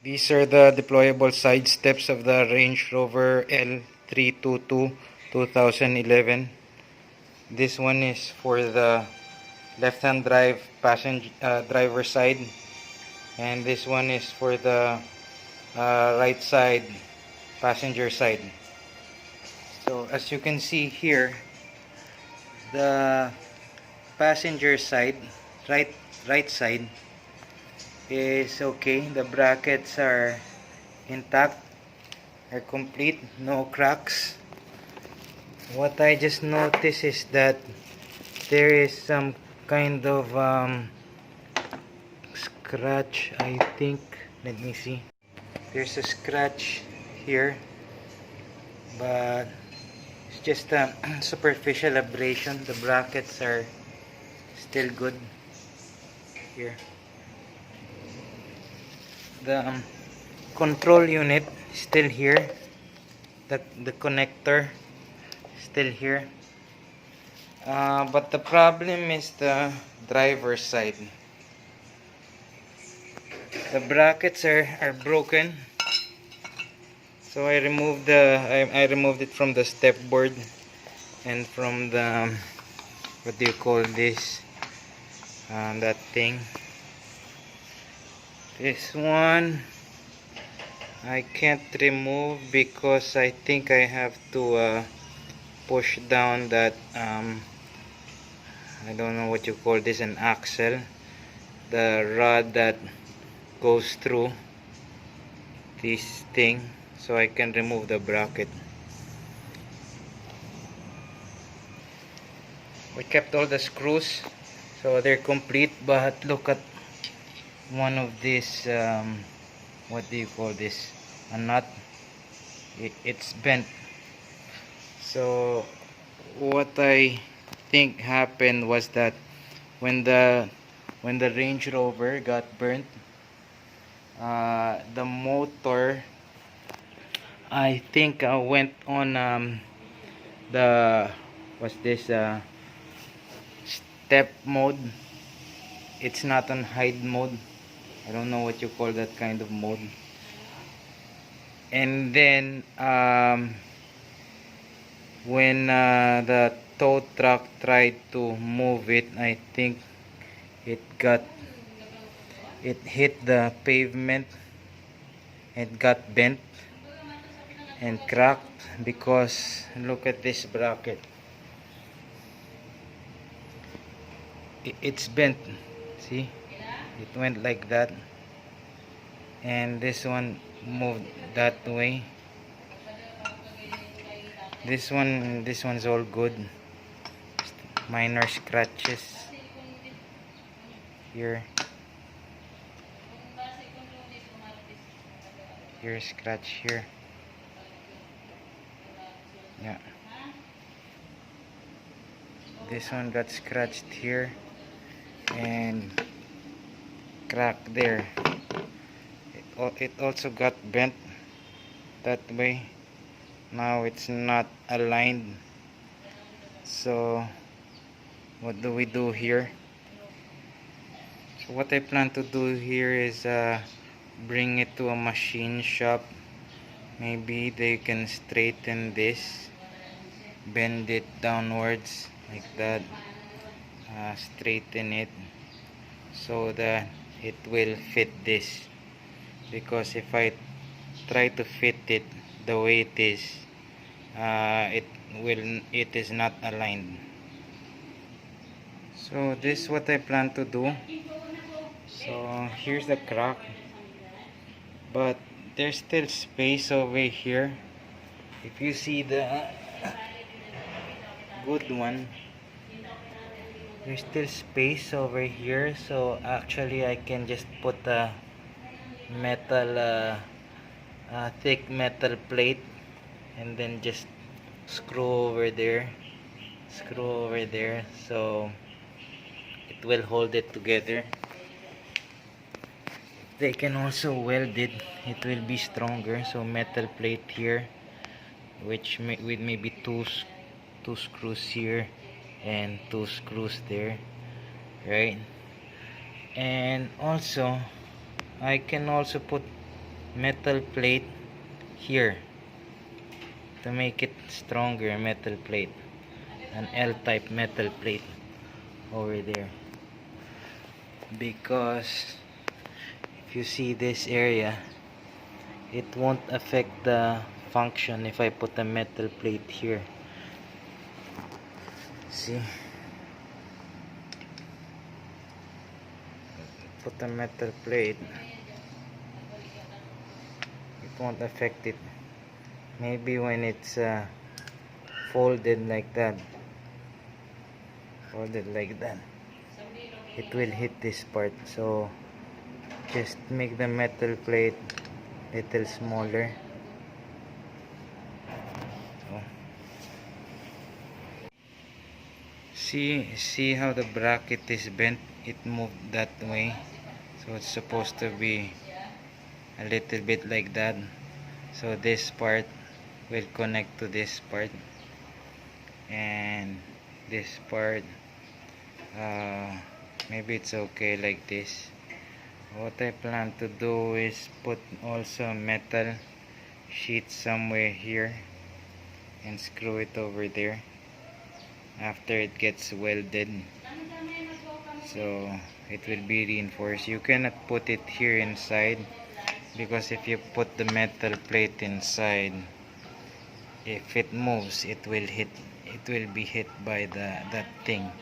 These are the deployable side steps of the Range Rover L322 2011. This one is for the left-hand drive passenger driver side, and this one is for the right side passenger side. So as you can see here, the passenger side, right side, is okay. The brackets are intact, are complete, no cracks. What I just noticed is that there is some kind of scratch, I think. Let me see. There's a scratch here, but it's just a superficial abrasion. The brackets are still good here. The control unit still here. The connector still here. But the problem is the driver's side. The brackets are broken. So I removed I removed it from the step board and from the what do you call this? That thing. This one I can't remove because I think I have to push down that I don't know what you call this, an axle, the rod that goes through this thing, so I can remove the bracket. We kept all the screws, so they're complete, but look at one of these what do you call this, a nut. It's bent. So what I think happened was that when the Range Rover got burnt, the motor, I think, went on the what's this, step mode. It's not on hide mode. I don't know what you call that kind of mode. And then when the tow truck tried to move it, I think it hit the pavement and got bent and cracked, because look at this bracket. It's bent. See, it went like that, and this one moved that way. This one's all good. Just minor scratches here. Here, scratch here. Yeah. This one got scratched here and cracked there. It also got bent that way. Now it's not aligned. So what do we do here? So what I plan to do here is bring it to a machine shop. Maybe they can straighten this, bend it downwards like that, straighten it so that it will fit this, because if I try to fit it the way it is, it is not aligned. So this is what I plan to do. So here's the crack, but there's still space over here. If you see the good one, there's still space over here. So actually I can just put a metal thick metal plate and then just screw over there, so it will hold it together. They can also weld it, it will be stronger. So metal plate here, with maybe two screws here and 2 screws there, right? And also I can also put metal plate here to make it stronger. Metal plate, an L-type metal plate over there, because if you see this area, it won't affect the function if I put a metal plate here. See, put a metal plate, it won't affect it. Maybe when it's folded like that, it will hit this part. So just make the metal plate little smaller. So, see how the bracket is bent? It moved that way, so it's supposed to be a little bit like that. So this part will connect to this part, and this part maybe it's okay like this. What I plan to do is put also a metal sheet somewhere here and screw it over there after it gets welded, so it will be reinforced. You cannot put it here inside, because if you put the metal plate inside, if it moves, it will be hit by that thing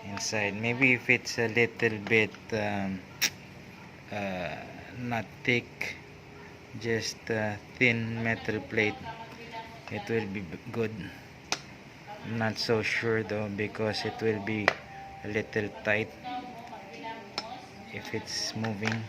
inside. Maybe if it's a little bit not thick, just thin metal plate, it will be good. I'm not so sure though, because it will be a little tight if it's moving.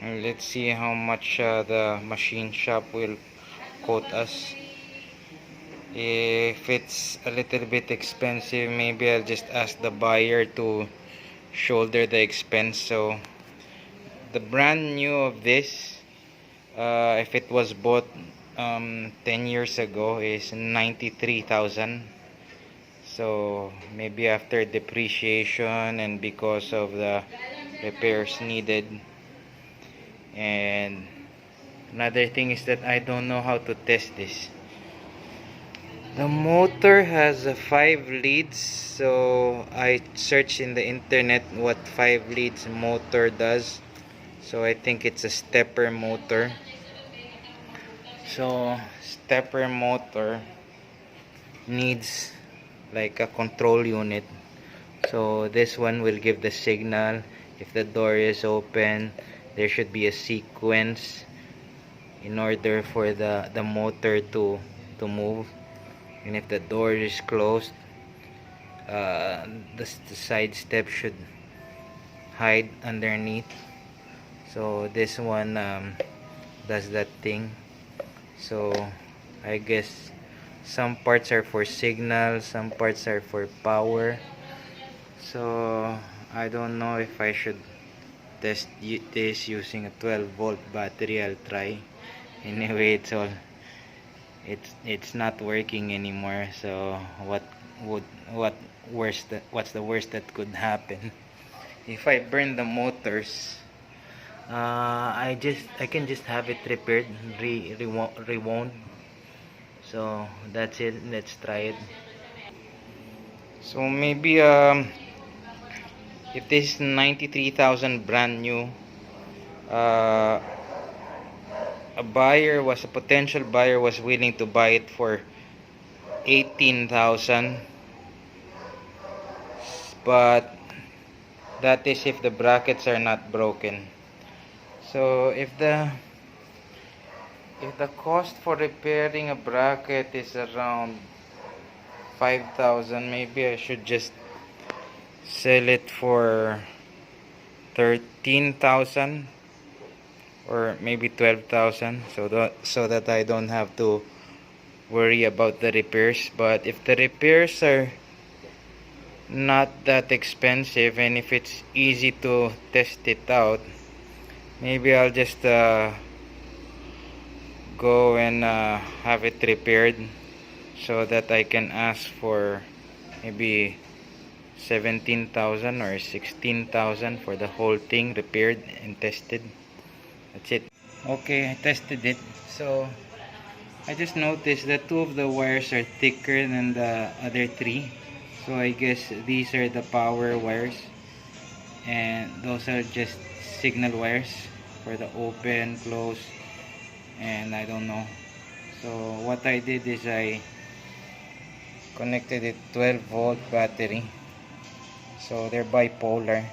Let's see how much the machine shop will quote us. If it's a little bit expensive, maybe I'll just ask the buyer to shoulder the expense. So the brand new of this, if it was bought 10 years ago, is 93,000. So maybe after depreciation and because of the repairs needed. And another thing is that I don't know how to test this. The motor has 5 leads, so I searched in the internet what 5 leads motor does. So I think it's a stepper motor. So stepper motor needs like a control unit. So this one will give the signal if the door is open. There should be a sequence in order for the motor to move, and if the door is closed, the side step should hide underneath. So this one does that thing. So I guess some parts are for signal, some parts are for power. So I don't know if I should test this using a 12-volt battery. I'll try. Anyway, it's not working anymore. So what's the worst that could happen? If I burn the motors, I can just have it repaired, rewound. So that's it. Let's try it. So maybe if this is 93,000 brand new, a potential buyer was willing to buy it for 18,000, but that is if the brackets are not broken. So if the cost for repairing a bracket is around 5,000, maybe I should just sell it for 13,000 or maybe 12,000, so that I don't have to worry about the repairs. But if the repairs are not that expensive, and if it's easy to test it out, maybe I'll just go and have it repaired, so that I can ask for maybe 17,000 or 16,000 for the whole thing repaired and tested. That's it. Okay, I tested it. So I just noticed that two of the wires are thicker than the other three. So I guess these are the power wires, and those are just signal wires for the open, close, and I don't know. So what I did is I connected it 12-volt battery. So they're bipolar.